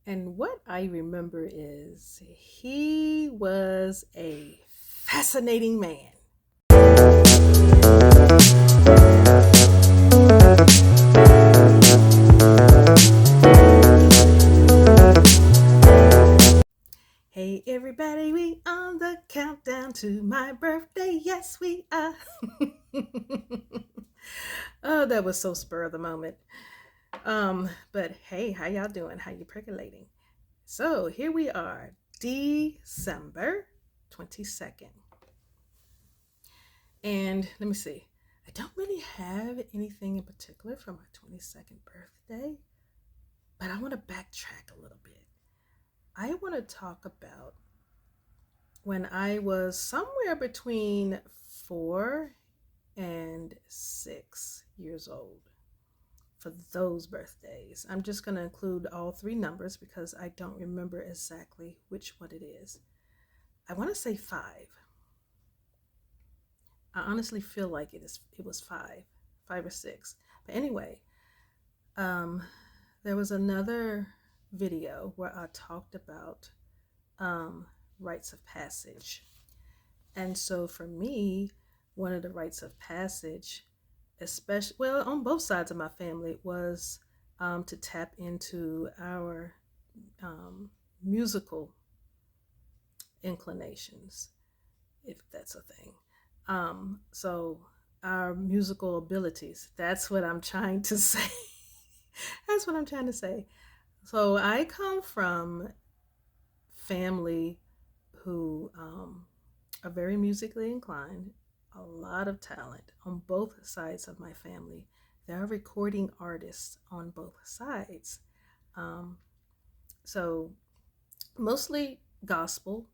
And what I remember is he was a fascinating man. Hey everybody, we on the countdown to my birthday. Yes, we are. Oh, that was so spur of the moment. But hey, how y'all doing? How you percolating? So here we are, December 22nd. And let me see. I don't really have anything in particular for my 22nd birthday, but I want to backtrack a little bit. I want to talk about when I was somewhere between 4 and 6 years old for those birthdays. I'm just going to include all three numbers because I don't remember exactly which one it is. I want to say 5. I honestly feel like it was 5 or 6. But anyway, um, there was another video where I talked about um, rites of passage. And so for me, one of the rites of passage, especially, well, on both sides of my family, was to tap into our musical inclinations, if that's a thing. So our musical abilities, that's what I'm trying to say. That's what I'm trying to say. So I come from family who are very musically inclined, a lot of talent on both sides of my family. There are recording artists on both sides. Um, so mostly gospel.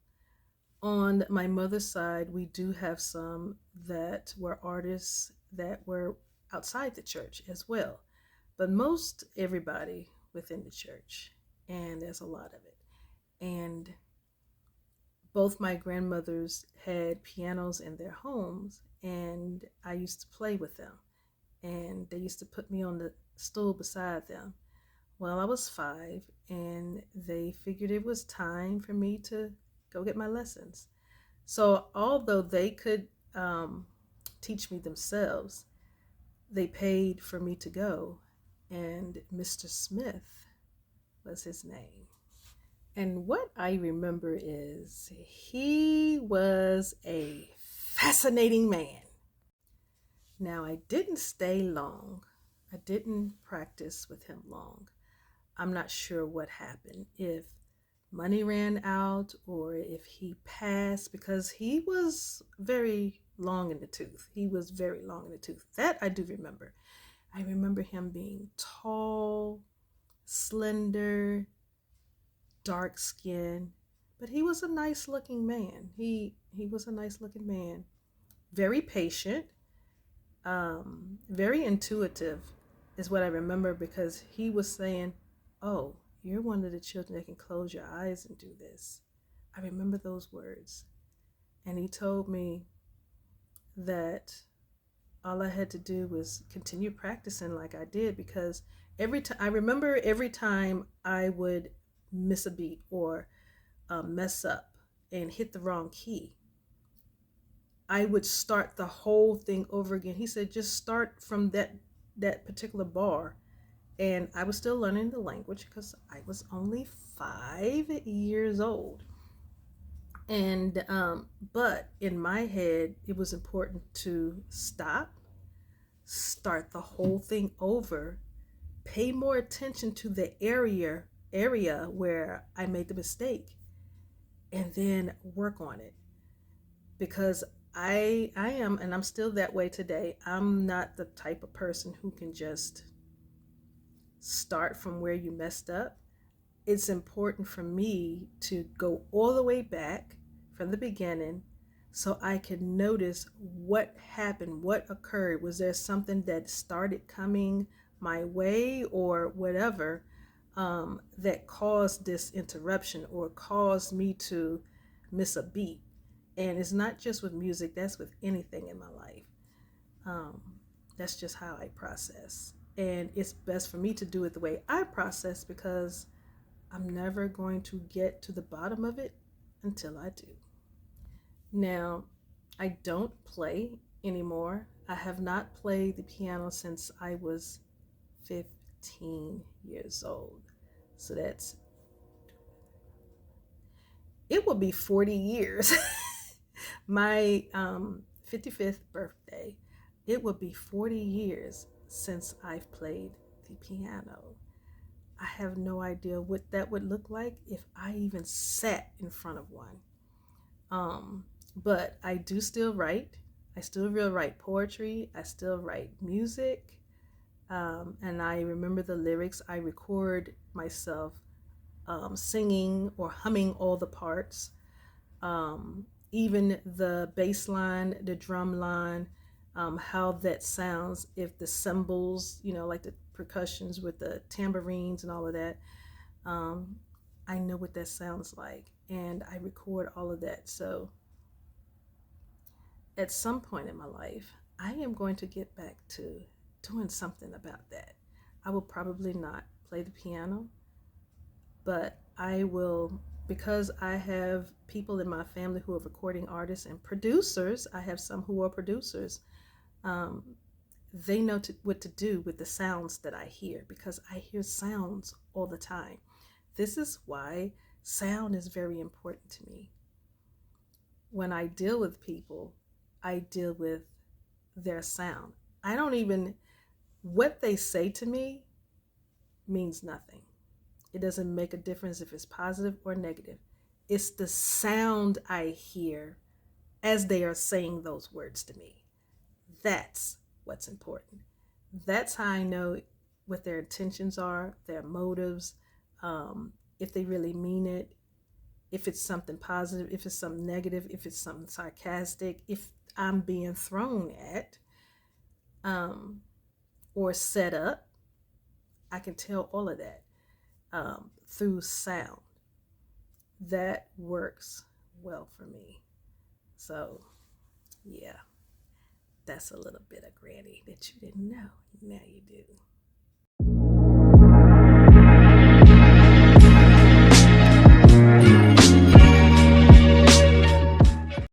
On my mother's side, we do have some that were artists that were outside the church as well, but most everybody within the church, and there's a lot of it. And both my grandmothers had pianos in their homes, and I used to play with them. And they used to put me on the stool beside them. Well, I was 5, and they figured it was time for me to go get my lessons. So, although they could teach me themselves, they paid for me to go, and Mr. Smith was his name. And what I remember is he was a fascinating man. Now, I didn't stay long. I didn't practice with him long. I'm not sure what happened, if money ran out or if he passed, because he was very long in the tooth. He was very long in the tooth. That I do remember. I remember him being tall, slender, dark skin, but he was a nice looking man. He was a nice looking man. Very patient, very intuitive is what I remember, because he was saying, "Oh, you're one of the children that can close your eyes and do this." I remember those words. And he told me that all I had to do was continue practicing like I did, because every time I remember, every time I would miss a beat or mess up and hit the wrong key, I would start the whole thing over again. He said, just start from that particular bar. And I was still learning the language because I was only 5 years old. And but in my head, it was important to start the whole thing over, pay more attention to the area where I made the mistake, and then work on it. Because I am, and I'm still that way today. I'm not the type of person who can just start from where you messed up. It's important for me to go all the way back from the beginning so I can notice what happened, what occurred. Was there something that started coming my way or whatever, that caused this interruption or caused me to miss a beat? And it's not just with music, that's with anything in my life. Um, that's just how I process. And it's best for me to do it the way I process, because I'm never going to get to the bottom of it until I do. Now, I don't play anymore. I have not played the piano since I was 15 years old. So it will be 40 years. My 55th birthday, it will be 40 years since I've played the piano. I have no idea what that would look like if I even sat in front of one. But I do still write. I still will write poetry. I still write music. And I remember the lyrics. I record myself singing or humming all the parts, even the bass line, the drum line, how that sounds, if the cymbals, like the percussions with the tambourines and all of that. Um, I know what that sounds like, and I record all of that. So at some point in my life, I am going to get back to doing something about that. I will probably not play the piano, but I will, because I have people in my family who are recording artists and producers. I have some who are producers. Um, they know what to do with the sounds that I hear, because I hear sounds all the time. This is why sound is very important to me. When I deal with people, I deal with their sound. I don't even, what they say to me means nothing. It doesn't make a difference if it's positive or negative. It's the sound I hear as they are saying those words to me. That's what's important. That's how I know what their intentions are, their motives, if they really mean it, if it's something positive, if it's something negative, if it's something sarcastic, if I'm being thrown at um, or set up. I can tell all of that through sound. That works well for me. So, yeah, that's a little bit of Granny that you didn't know. Now you do.